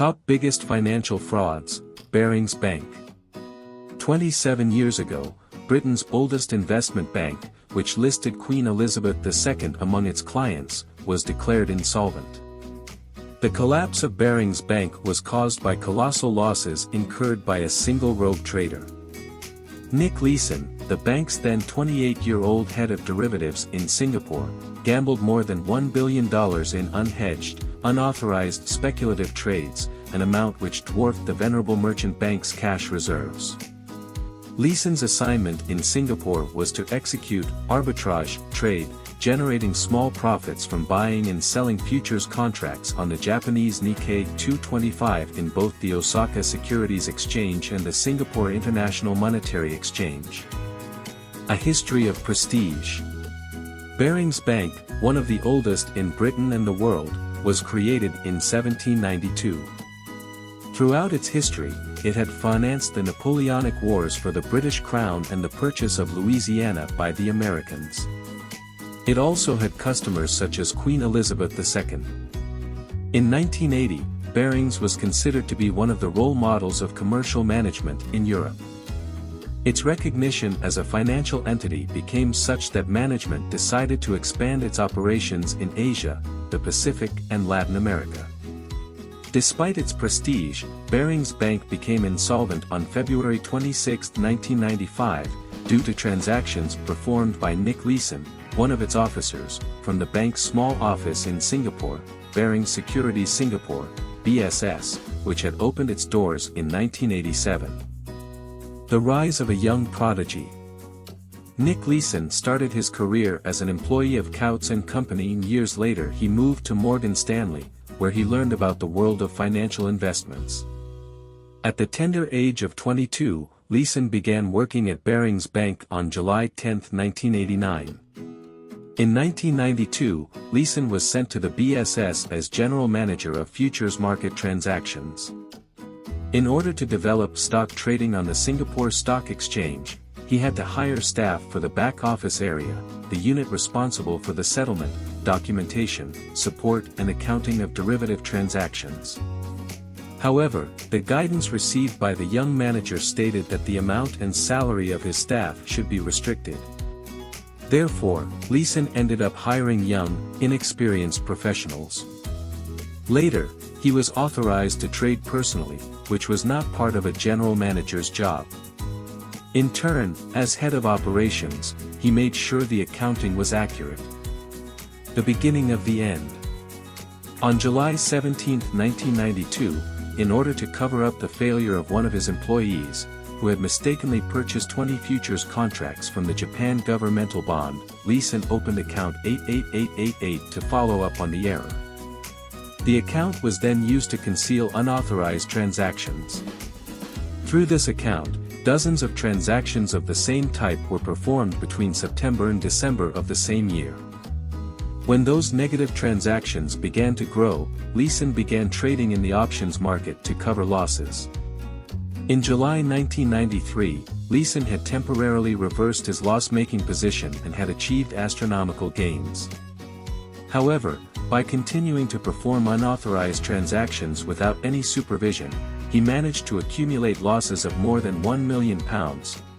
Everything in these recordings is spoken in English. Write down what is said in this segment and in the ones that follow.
Top biggest financial frauds, Barings Bank. 27 years ago, Britain's oldest investment bank, which listed Queen Elizabeth II among its clients, was declared insolvent. The collapse of Barings Bank was caused by colossal losses incurred by a single rogue trader. Nick Leeson, the bank's then 28-year-old head of derivatives in Singapore, gambled more than $1 billion in unhedged, unauthorized speculative trades, an amount which dwarfed the venerable merchant bank's cash reserves. Leeson's assignment in Singapore was to execute arbitrage trade, generating small profits from buying and selling futures contracts on the Japanese Nikkei 225 in both the Osaka Securities Exchange and the Singapore International Monetary Exchange. A history of prestige. Barings Bank, one of the oldest in Britain and the world, was created in 1792. Throughout its history, it had financed the Napoleonic Wars for the British Crown and the purchase of Louisiana by the Americans. It also had customers such as Queen Elizabeth II. In 1980, Barings was considered to be one of the role models of commercial management in Europe. Its recognition as a financial entity became such that management decided to expand its operations in Asia, the Pacific and Latin America. Despite its prestige, Barings Bank became insolvent on February 26, 1995, due to transactions performed by Nick Leeson, one of its officers, from the bank's small office in Singapore, Barings Securities Singapore, BSS, which had opened its doors in 1987. The rise of a young prodigy. Nick Leeson started his career as an employee of Coutts & Company, and years later he moved to Morgan Stanley, where he learned about the world of financial investments. At the tender age of 22, Leeson began working at Barings Bank on July 10, 1989. In 1992, Leeson was sent to the BSS as General Manager of Futures Market Transactions. In order to develop stock trading on the Singapore Stock Exchange, he had to hire staff for the back office area, the unit responsible for the settlement, documentation, support and accounting of derivative transactions. However, the guidance received by the young manager stated that the amount and salary of his staff should be restricted. Therefore, Leeson ended up hiring young, inexperienced professionals. Later, he was authorized to trade personally, which was not part of a general manager's job. In turn, as head of operations, he made sure the accounting was accurate. The beginning of the end. On July 17, 1992, in order to cover up the failure of one of his employees, who had mistakenly purchased 20 futures contracts from the Japan governmental bond, Leeson opened account 88888 to follow up on the error. The account was then used to conceal unauthorized transactions. Through this account, dozens of transactions of the same type were performed between September and December of the same year. When those negative transactions began to grow, Leeson began trading in the options market to cover losses. In July 1993, Leeson had temporarily reversed his loss-making position and had achieved astronomical gains. However, by continuing to perform unauthorized transactions without any supervision, he managed to accumulate losses of more than £1 million,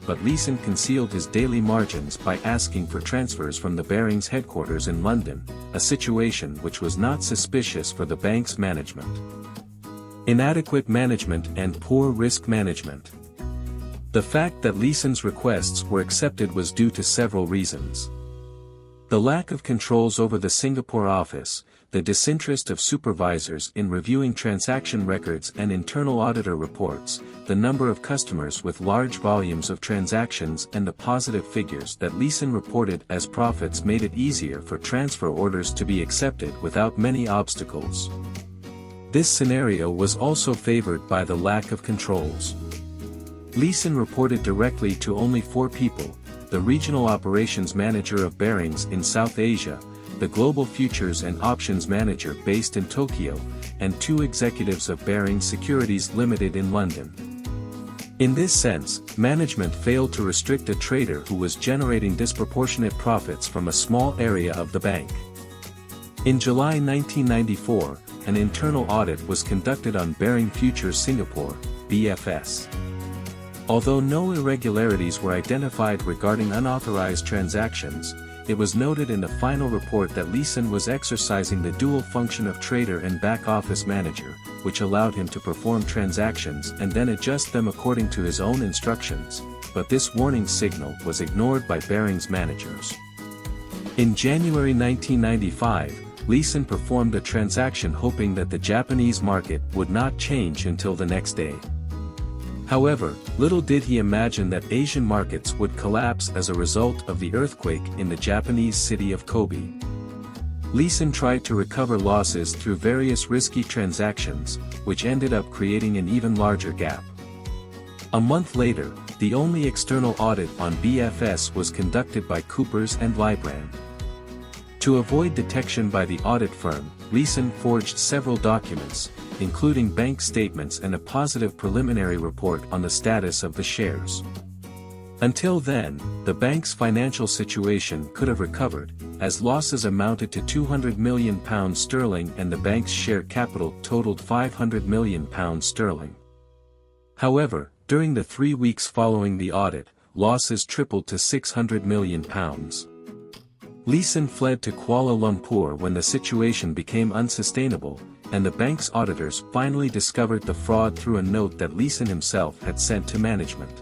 but Leeson concealed his daily margins by asking for transfers from the Barings headquarters in London, a situation which was not suspicious for the bank's management. Inadequate management and poor risk management. The fact that Leeson's requests were accepted was due to several reasons. The lack of controls over the Singapore office, the disinterest of supervisors in reviewing transaction records and internal auditor reports, the number of customers with large volumes of transactions and the positive figures that Leeson reported as profits made it easier for transfer orders to be accepted without many obstacles. This scenario was also favored by the lack of controls. Leeson reported directly to only 4 people: the regional operations manager of Barings in South Asia, the global futures and options manager based in Tokyo, and 2 executives of Barings Securities Limited in London. In this sense, management failed to restrict a trader who was generating disproportionate profits from a small area of the bank. In July 1994, an internal audit was conducted on Barings Futures Singapore, BFS. Although no irregularities were identified regarding unauthorized transactions, it was noted in the final report that Leeson was exercising the dual function of trader and back-office manager, which allowed him to perform transactions and then adjust them according to his own instructions, but this warning signal was ignored by Barings managers. In January 1995, Leeson performed a transaction hoping that the Japanese market would not change until the next day. However, little did he imagine that Asian markets would collapse as a result of the earthquake in the Japanese city of Kobe. Leeson tried to recover losses through various risky transactions, which ended up creating an even larger gap. A month later, the only external audit on BFS was conducted by Coopers & Lybrand. To avoid detection by the audit firm, Leeson forged several documents, including bank statements and a positive preliminary report on the status of the shares. Until then, the bank's financial situation could have recovered, as losses amounted to £200 million and the bank's share capital totaled £500 million. However, during the 3 weeks following the audit, losses tripled to £600 million. Leeson fled to Kuala Lumpur when the situation became unsustainable, and the bank's auditors finally discovered the fraud through a note that Leeson himself had sent to management.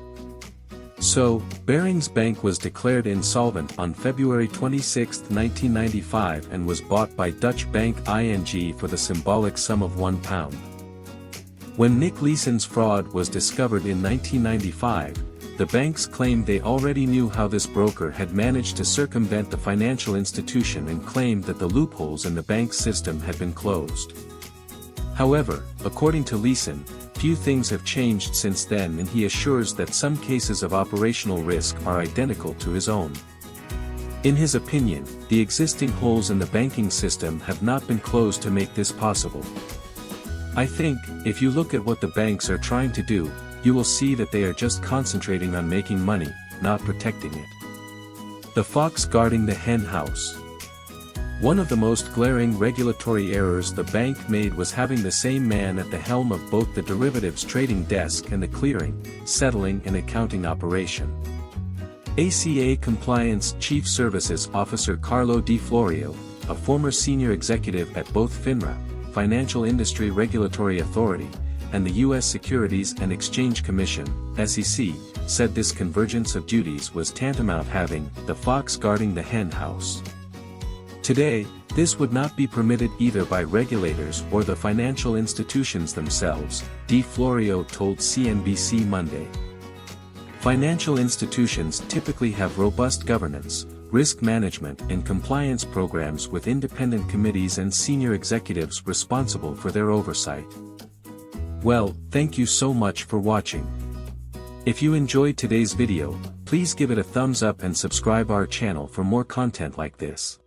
So, Barings Bank was declared insolvent on February 26, 1995 and was bought by Dutch bank ING for the symbolic sum of £1. When Nick Leeson's fraud was discovered in 1995, the banks claimed they already knew how this broker had managed to circumvent the financial institution and claimed that the loopholes in the bank system had been closed. However, according to Leeson, few things have changed since then, and he assures that some cases of operational risk are identical to his own. In his opinion, the existing holes in the banking system have not been closed to make this possible. I think, if you look at what the banks are trying to do, you will see that they are just concentrating on making money, not protecting it. The fox guarding the hen house. One of the most glaring regulatory errors the bank made was having the same man at the helm of both the derivatives trading desk and the clearing, settling and accounting operation. ACA Compliance Chief Services Officer Carlo Di Florio, a former senior executive at both FINRA, Financial Industry Regulatory Authority, and the U.S. Securities and Exchange Commission, SEC, said this convergence of duties was tantamount having the fox guarding the hen house. Today, this would not be permitted either by regulators or the financial institutions themselves, Di Florio told CNBC Monday. Financial institutions typically have robust governance, risk management and compliance programs with independent committees and senior executives responsible for their oversight. Well, thank you so much for watching. If you enjoyed today's video, please give it a thumbs up and subscribe our channel for more content like this.